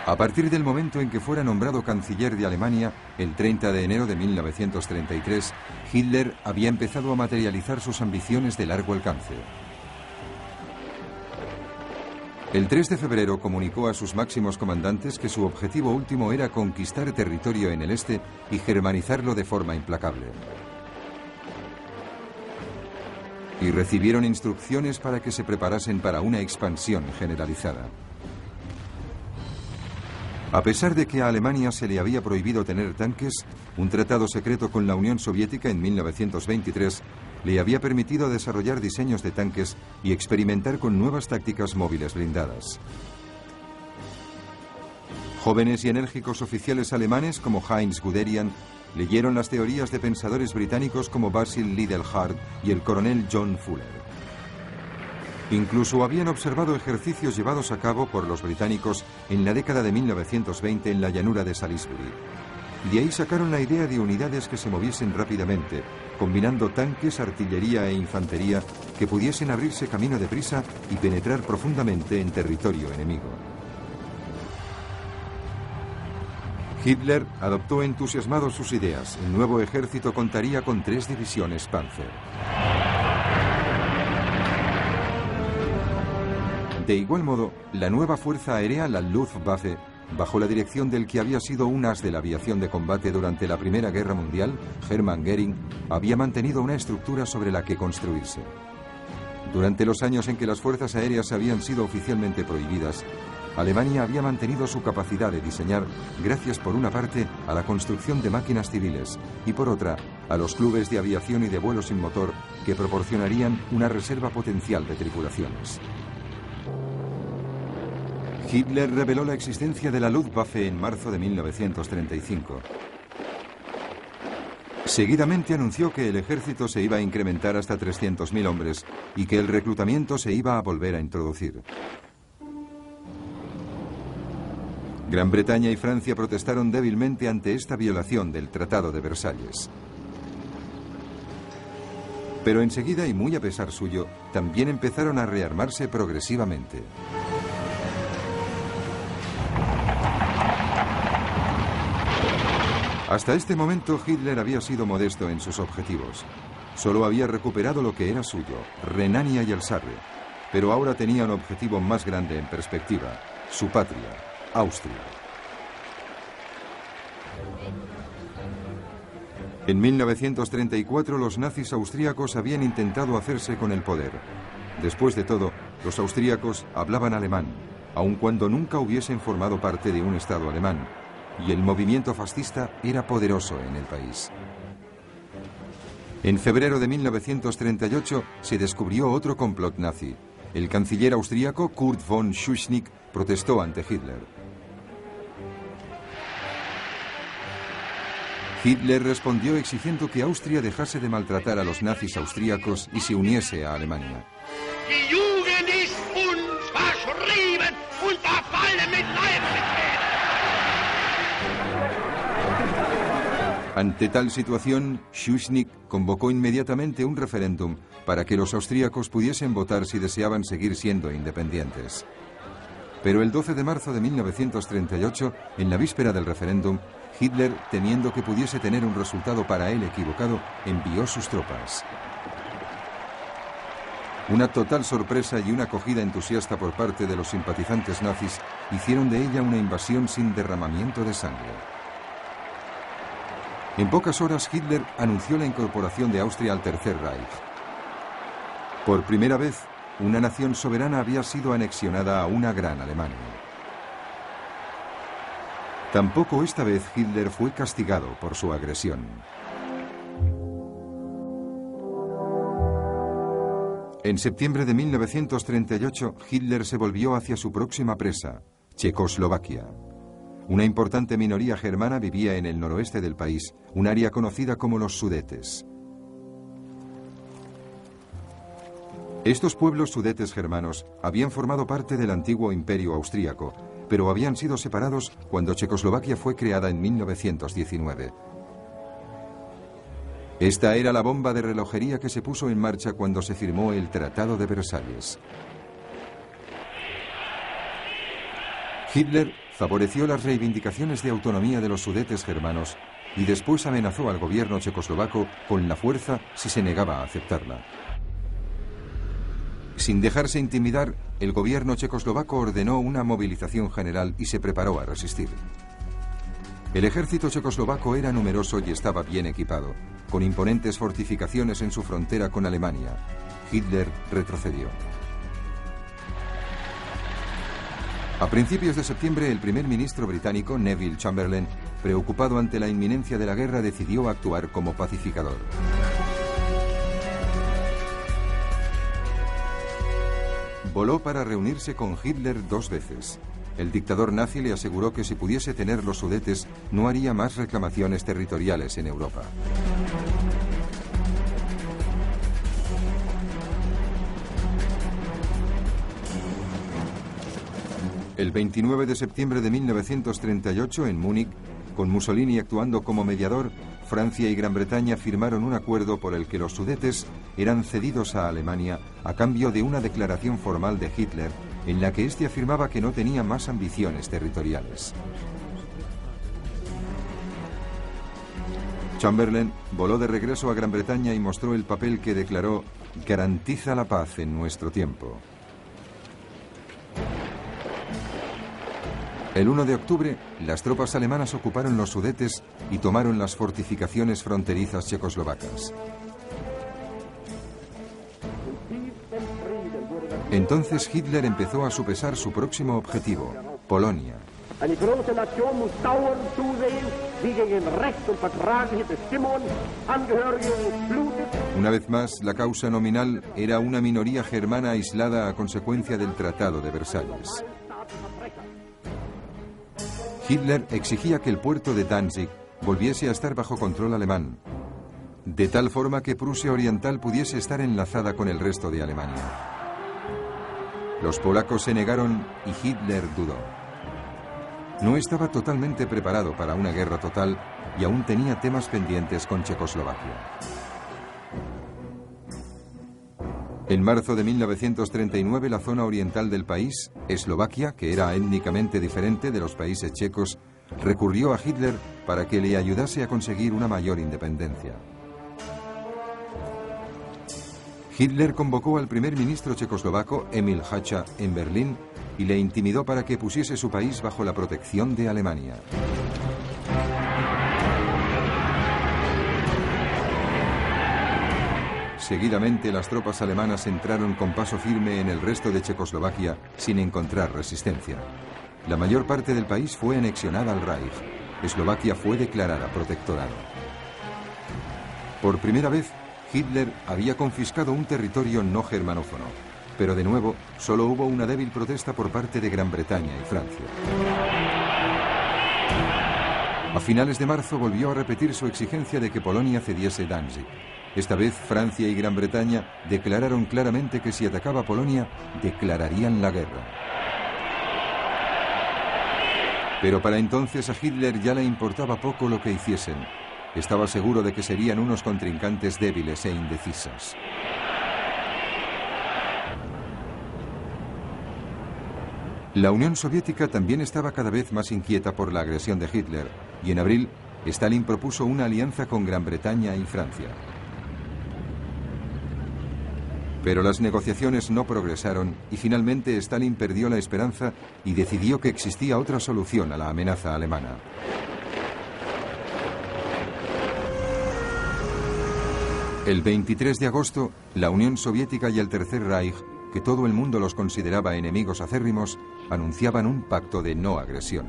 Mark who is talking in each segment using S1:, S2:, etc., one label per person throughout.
S1: A partir del momento en que fuera nombrado canciller de Alemania, el 30 de enero de 1933, Hitler había empezado a materializar sus ambiciones de largo alcance. El 3 de febrero comunicó a sus máximos comandantes que su objetivo último era conquistar territorio en el este y germanizarlo de forma implacable. Y recibieron instrucciones para que se preparasen para una expansión generalizada. A pesar de que a Alemania se le había prohibido tener tanques, un tratado secreto con la Unión Soviética en 1923 le había permitido desarrollar diseños de tanques y experimentar con nuevas tácticas móviles blindadas. Jóvenes y enérgicos oficiales alemanes como Heinz Guderian leyeron las teorías de pensadores británicos como Basil Liddell-Hart y el coronel John Fuller. Incluso habían observado ejercicios llevados a cabo por los británicos en la década de 1920 en la llanura de Salisbury. De ahí sacaron la idea de unidades que se moviesen rápidamente, combinando tanques, artillería e infantería que pudiesen abrirse camino deprisa y penetrar profundamente en territorio enemigo. Hitler adoptó entusiasmado sus ideas. El nuevo ejército contaría con 3 divisiones Panzer. De igual modo, la nueva fuerza aérea, la Luftwaffe, bajo la dirección del que había sido un as de la aviación de combate durante la Primera Guerra Mundial, Hermann Göring, había mantenido una estructura sobre la que construirse. Durante los años en que las fuerzas aéreas habían sido oficialmente prohibidas, Alemania había mantenido su capacidad de diseñar gracias por una parte a la construcción de máquinas civiles y por otra a los clubes de aviación y de vuelo sin motor que proporcionarían una reserva potencial de tripulaciones. Hitler reveló la existencia de la Luftwaffe en marzo de 1935. Seguidamente anunció que el ejército se iba a incrementar hasta 300.000 hombres y que el reclutamiento se iba a volver a introducir. Gran Bretaña y Francia protestaron débilmente ante esta violación del Tratado de Versalles. Pero enseguida, y muy a pesar suyo, también empezaron a rearmarse progresivamente. Hasta este momento Hitler había sido modesto en sus objetivos. Solo había recuperado lo que era suyo, Renania y el Sarre, pero ahora tenía un objetivo más grande en perspectiva, su patria, Austria. En 1934 los nazis austríacos habían intentado hacerse con el poder. Después de todo, los austríacos hablaban alemán, aun cuando nunca hubiesen formado parte de un Estado alemán, y el movimiento fascista era poderoso en el país. En febrero de 1938 se descubrió otro complot nazi. El canciller austríaco Kurt von Schuschnigg protestó ante Hitler. Hitler respondió exigiendo que Austria dejase de maltratar a los nazis austríacos y se uniese a Alemania.
S2: Die Jugend ist uns verschrieben und verfallen mit Leibesmitteln.
S1: Ante tal situación, Schuschnigg convocó inmediatamente un referéndum para que los austríacos pudiesen votar si deseaban seguir siendo independientes. Pero el 12 de marzo de 1938, en la víspera del referéndum, Hitler, temiendo que pudiese tener un resultado para él equivocado, envió sus tropas. Una total sorpresa y una acogida entusiasta por parte de los simpatizantes nazis hicieron de ella una invasión sin derramamiento de sangre. En pocas horas Hitler anunció la incorporación de Austria al Tercer Reich. Por primera vez, una nación soberana había sido anexionada a una gran Alemania. Tampoco esta vez Hitler fue castigado por su agresión. En septiembre de 1938, Hitler se volvió hacia su próxima presa, Checoslovaquia. Una importante minoría germana vivía en el noroeste del país, un área conocida como los Sudetes. Estos pueblos sudetes germanos habían formado parte del antiguo imperio austríaco, pero habían sido separados cuando Checoslovaquia fue creada en 1919. Esta era la bomba de relojería que se puso en marcha cuando se firmó el Tratado de Versalles. Hitler favoreció las reivindicaciones de autonomía de los Sudetes germanos y después amenazó al gobierno checoslovaco con la fuerza si se negaba a aceptarla. Sin dejarse intimidar, el gobierno checoslovaco ordenó una movilización general y se preparó a resistir. El ejército checoslovaco era numeroso y estaba bien equipado, con imponentes fortificaciones en su frontera con Alemania. Hitler retrocedió. A principios de septiembre, el primer ministro británico, Neville Chamberlain, preocupado ante la inminencia de la guerra, decidió actuar como pacificador. Voló para reunirse con Hitler 2 veces. El dictador nazi le aseguró que si pudiese tener los Sudetes, no haría más reclamaciones territoriales en Europa. El 29 de septiembre de 1938, en Múnich, con Mussolini actuando como mediador, Francia y Gran Bretaña firmaron un acuerdo por el que los Sudetes eran cedidos a Alemania a cambio de una declaración formal de Hitler en la que éste afirmaba que no tenía más ambiciones territoriales. Chamberlain voló de regreso a Gran Bretaña y mostró el papel que declaró: "Garantiza la paz en nuestro tiempo". El 1 de octubre, las tropas alemanas ocuparon los Sudetes y tomaron las fortificaciones fronterizas checoslovacas. Entonces Hitler empezó a sopesar su próximo objetivo, Polonia. Una vez más, la causa nominal era una minoría germana aislada a consecuencia del Tratado de Versalles. Hitler exigía que el puerto de Danzig volviese a estar bajo control alemán, de tal forma que Prusia Oriental pudiese estar enlazada con el resto de Alemania. Los polacos se negaron y Hitler dudó. No estaba totalmente preparado para una guerra total y aún tenía temas pendientes con Checoslovaquia. En marzo de 1939, la zona oriental del país, Eslovaquia, que era étnicamente diferente de los países checos, recurrió a Hitler para que le ayudase a conseguir una mayor independencia. Hitler convocó al primer ministro checoslovaco, Emil Hácha, en Berlín y le intimidó para que pusiese su país bajo la protección de Alemania. Seguidamente, las tropas alemanas entraron con paso firme en el resto de Checoslovaquia sin encontrar resistencia. La mayor parte del país fue anexionada al Reich. Eslovaquia fue declarada protectorado. Por primera vez, Hitler había confiscado un territorio no germanófono, pero de nuevo solo hubo una débil protesta por parte de Gran Bretaña y Francia. A finales de marzo volvió a repetir su exigencia de que Polonia cediese Danzig. Esta vez Francia y Gran Bretaña declararon claramente que si atacaba Polonia, declararían la guerra. Pero para entonces a Hitler ya le importaba poco lo que hiciesen. Estaba seguro de que serían unos contrincantes débiles e indecisas. La Unión Soviética también estaba cada vez más inquieta por la agresión de Hitler, y en abril, Stalin propuso una alianza con Gran Bretaña y Francia. Pero las negociaciones no progresaron y finalmente Stalin perdió la esperanza y decidió que existía otra solución a la amenaza alemana. El 23 de agosto, la Unión Soviética y el Tercer Reich, que todo el mundo los consideraba enemigos acérrimos, anunciaban un pacto de no agresión.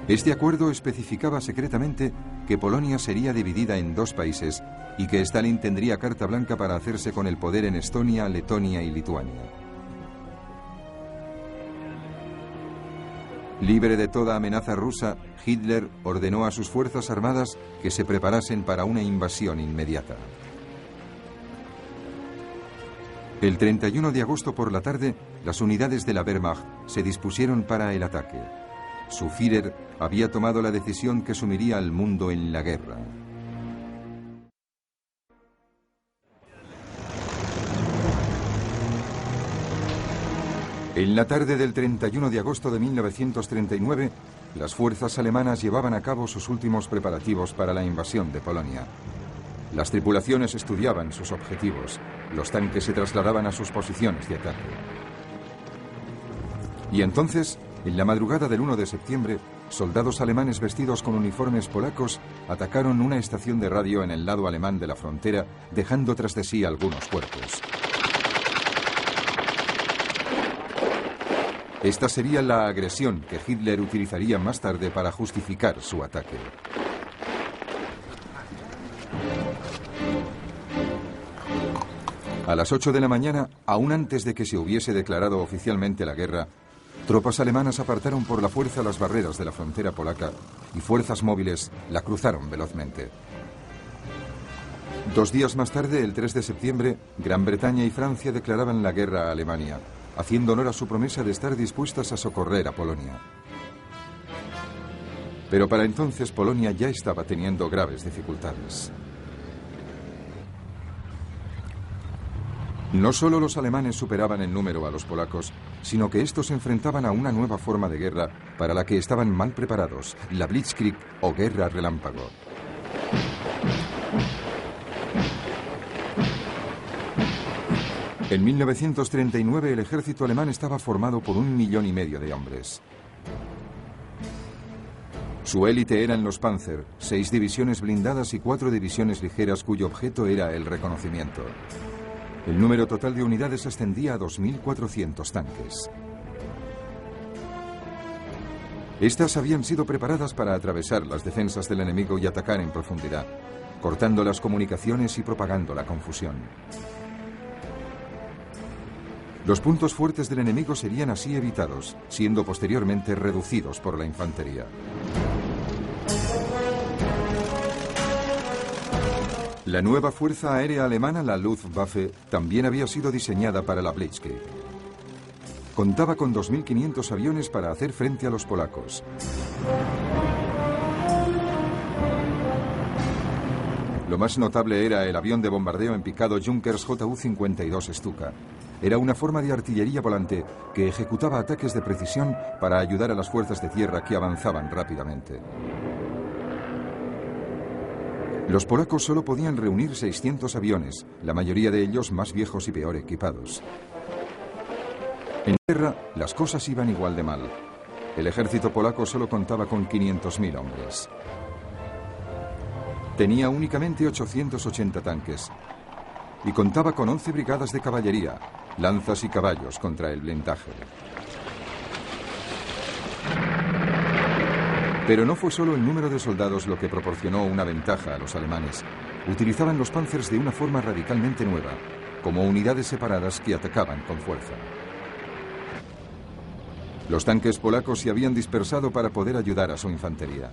S1: Este acuerdo especificaba secretamente que Polonia sería dividida en 2 países y que Stalin tendría carta blanca para hacerse con el poder en Estonia, Letonia y Lituania. Libre de toda amenaza rusa, Hitler ordenó a sus fuerzas armadas que se preparasen para una invasión inmediata. El 31 de agosto por la tarde, las unidades de la Wehrmacht se dispusieron para el ataque. Su Führer había tomado la decisión que sumiría al mundo en la guerra. En la tarde del 31 de agosto de 1939, las fuerzas alemanas llevaban a cabo sus últimos preparativos para la invasión de Polonia. Las tripulaciones estudiaban sus objetivos, los tanques se trasladaban a sus posiciones de ataque. Y entonces, en la madrugada del 1 de septiembre, soldados alemanes vestidos con uniformes polacos atacaron una estación de radio en el lado alemán de la frontera, dejando tras de sí algunos cuerpos. Esta sería la agresión que Hitler utilizaría más tarde para justificar su ataque. A las 8 de la mañana, aún antes de que se hubiese declarado oficialmente la guerra, tropas alemanas apartaron por la fuerza las barreras de la frontera polaca y fuerzas móviles la cruzaron velozmente. 2 días más tarde, el 3 de septiembre, Gran Bretaña y Francia declaraban la guerra a Alemania, haciendo honor a su promesa de estar dispuestas a socorrer a Polonia. Pero para entonces Polonia ya estaba teniendo graves dificultades. No solo los alemanes superaban en número a los polacos, sino que estos se enfrentaban a una nueva forma de guerra para la que estaban mal preparados, la Blitzkrieg o guerra relámpago. En 1939 el ejército alemán estaba formado por 1,5 millones de hombres. Su élite eran los Panzer, 6 divisiones blindadas y 4 divisiones ligeras cuyo objeto era el reconocimiento. El número total de unidades ascendía a 2.400 tanques. Estas habían sido preparadas para atravesar las defensas del enemigo y atacar en profundidad, cortando las comunicaciones y propagando la confusión. Los puntos fuertes del enemigo serían así evitados, siendo posteriormente reducidos por la infantería. La nueva fuerza aérea alemana, la Luftwaffe, también había sido diseñada para la Blitzkrieg. Contaba con 2.500 aviones para hacer frente a los polacos. Lo más notable era el avión de bombardeo en picado Junkers Ju-52 Stuka. Era una forma de artillería volante que ejecutaba ataques de precisión para ayudar a las fuerzas de tierra que avanzaban rápidamente. Los polacos solo podían reunir 600 aviones, la mayoría de ellos más viejos y peor equipados. En tierra, las cosas iban igual de mal. El ejército polaco solo contaba con 500.000 hombres. Tenía únicamente 880 tanques y contaba con 11 brigadas de caballería, lanzas y caballos contra el blindaje. Pero no fue solo el número de soldados lo que proporcionó una ventaja a los alemanes. Utilizaban los Panzers de una forma radicalmente nueva, como unidades separadas que atacaban con fuerza. Los tanques polacos se habían dispersado para poder ayudar a su infantería.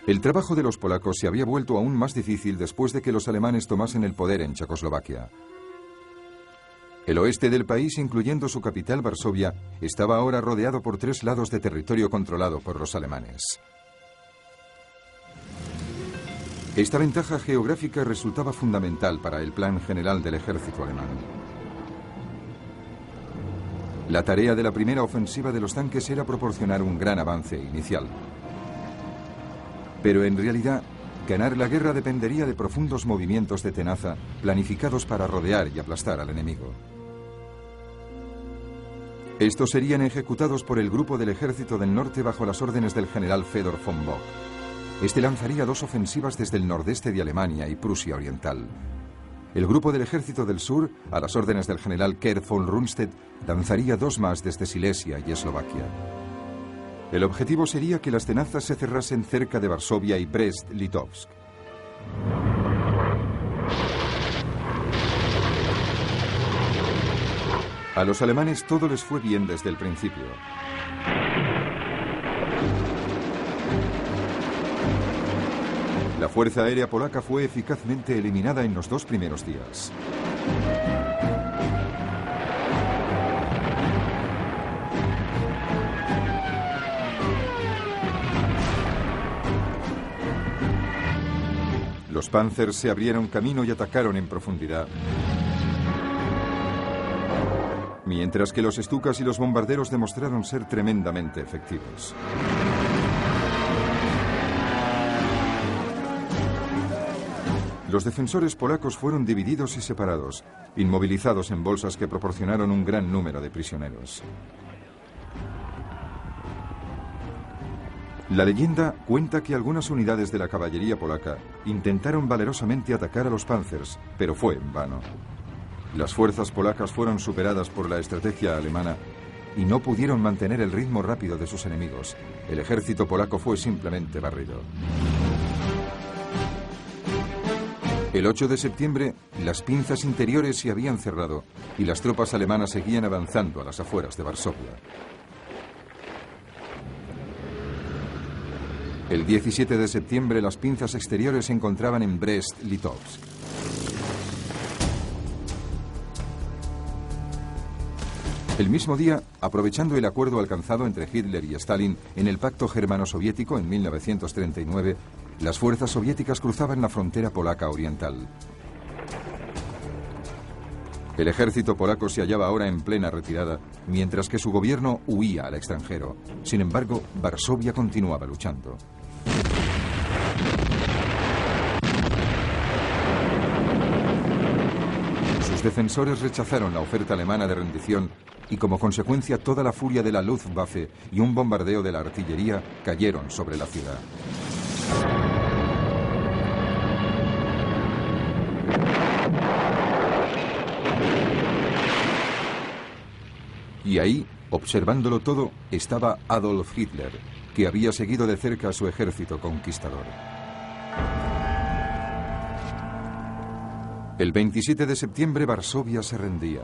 S1: El trabajo de los polacos se había vuelto aún más difícil después de que los alemanes tomasen el poder en Checoslovaquia. El oeste del país, incluyendo su capital Varsovia, estaba ahora rodeado por 3 lados de territorio controlado por los alemanes. Esta ventaja geográfica resultaba fundamental para el plan general del ejército alemán. La tarea de la primera ofensiva de los tanques era proporcionar un gran avance inicial. Pero en realidad, ganar la guerra dependería de profundos movimientos de tenaza planificados para rodear y aplastar al enemigo. Estos serían ejecutados por el Grupo del Ejército del Norte bajo las órdenes del general Fedor von Bock. Este lanzaría 2 ofensivas desde el nordeste de Alemania y Prusia Oriental. El Grupo del Ejército del Sur, a las órdenes del general Kurt von Rundstedt, lanzaría 2 más desde Silesia y Eslovaquia. El objetivo sería que las tenazas se cerrasen cerca de Varsovia y Brest-Litovsk. A los alemanes todo les fue bien desde el principio. La fuerza aérea polaca fue eficazmente eliminada en los 2 primeros días. Los Panzers se abrieron camino y atacaron en profundidad. Mientras que los Stukas y los bombarderos demostraron ser tremendamente efectivos. Los defensores polacos fueron divididos y separados, inmovilizados en bolsas que proporcionaron un gran número de prisioneros. La leyenda cuenta que algunas unidades de la caballería polaca intentaron valerosamente atacar a los Panzers, pero fue en vano. Las fuerzas polacas fueron superadas por la estrategia alemana y no pudieron mantener el ritmo rápido de sus enemigos. El ejército polaco fue simplemente barrido. El 8 de septiembre, las pinzas interiores se habían cerrado y las tropas alemanas seguían avanzando a las afueras de Varsovia. El 17 de septiembre, las pinzas exteriores se encontraban en Brest-Litovsk. El mismo día, aprovechando el acuerdo alcanzado entre Hitler y Stalin en el Pacto Germano-Soviético en 1939, las fuerzas soviéticas cruzaban la frontera polaca oriental. El ejército polaco se hallaba ahora en plena retirada, mientras que su gobierno huía al extranjero. Sin embargo, Varsovia continuaba luchando. Sus defensores rechazaron la oferta alemana de rendición y, como consecuencia, toda la furia de la Luftwaffe y un bombardeo de la artillería cayeron sobre la ciudad. Y ahí, observándolo todo, estaba Adolf Hitler, que había seguido de cerca a su ejército conquistador. El 27 de septiembre, Varsovia se rendía.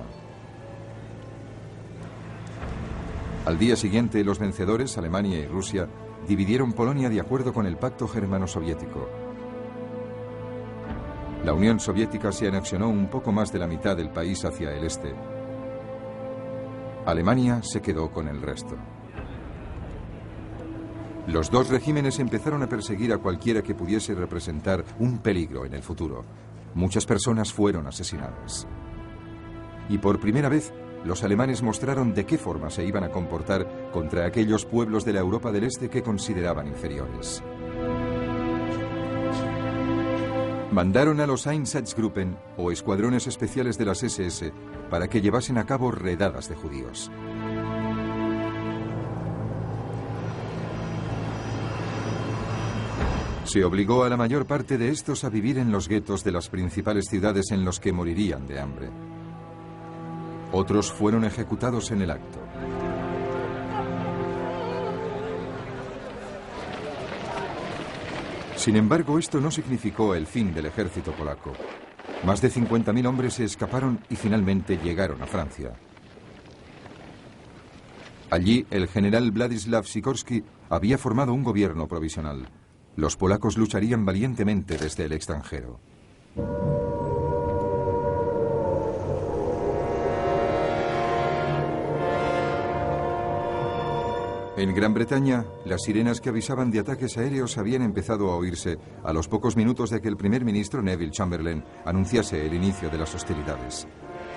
S1: Al día siguiente, los vencedores, Alemania y Rusia, dividieron Polonia de acuerdo con el Pacto Germano-Soviético. La Unión Soviética se anexionó un poco más de la mitad del país hacia el este. Alemania se quedó con el resto. Los dos regímenes empezaron a perseguir a cualquiera que pudiese representar un peligro en el futuro. Muchas personas fueron asesinadas. Y por primera vez, los alemanes mostraron de qué forma se iban a comportar contra aquellos pueblos de la Europa del Este que consideraban inferiores. Mandaron a los Einsatzgruppen, o escuadrones especiales de las SS, para que llevasen a cabo redadas de judíos. Se obligó a la mayor parte de estos a vivir en los guetos de las principales ciudades en los que morirían de hambre. Otros fueron ejecutados en el acto. Sin embargo, esto no significó el fin del ejército polaco. Más de 50.000 hombres se escaparon y finalmente llegaron a Francia. Allí, el general Władysław Sikorski había formado un gobierno provisional. Los polacos lucharían valientemente desde el extranjero. En Gran Bretaña, las sirenas que avisaban de ataques aéreos habían empezado a oírse a los pocos minutos de que el primer ministro Neville Chamberlain anunciase el inicio de las hostilidades.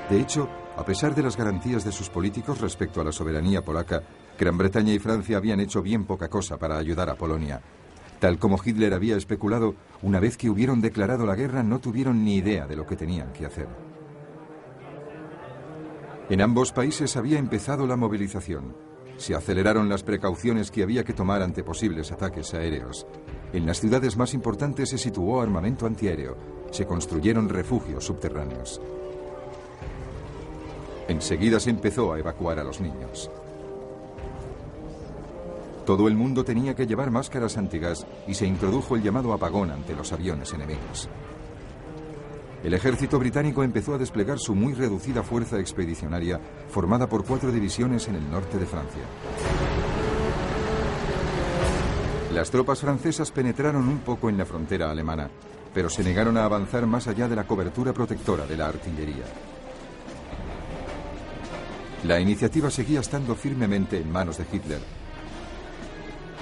S1: De hecho, a pesar de las garantías de sus políticos respecto a la soberanía polaca, Gran Bretaña y Francia habían hecho bien poca cosa para ayudar a Polonia. Tal como Hitler había especulado, una vez que hubieron declarado la guerra no tuvieron ni idea de lo que tenían que hacer. En ambos países había empezado la movilización. Se aceleraron las precauciones que había que tomar ante posibles ataques aéreos. En las ciudades más importantes se situó armamento antiaéreo. Se construyeron refugios subterráneos. Enseguida se empezó a evacuar a los niños. Todo el mundo tenía que llevar máscaras antigas y se introdujo el llamado apagón ante los aviones enemigos. El ejército británico empezó a desplegar su muy reducida fuerza expedicionaria, formada por 4 divisiones en el norte de Francia. Las tropas francesas penetraron un poco en la frontera alemana, pero se negaron a avanzar más allá de la cobertura protectora de la artillería. La iniciativa seguía estando firmemente en manos de Hitler,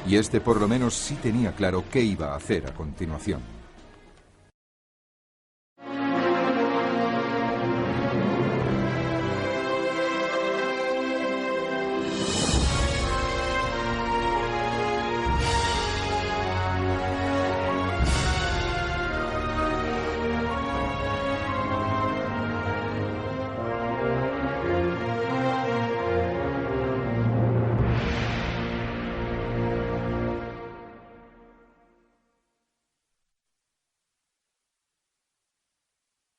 S1: y este por lo menos sí tenía claro qué iba a hacer a continuación.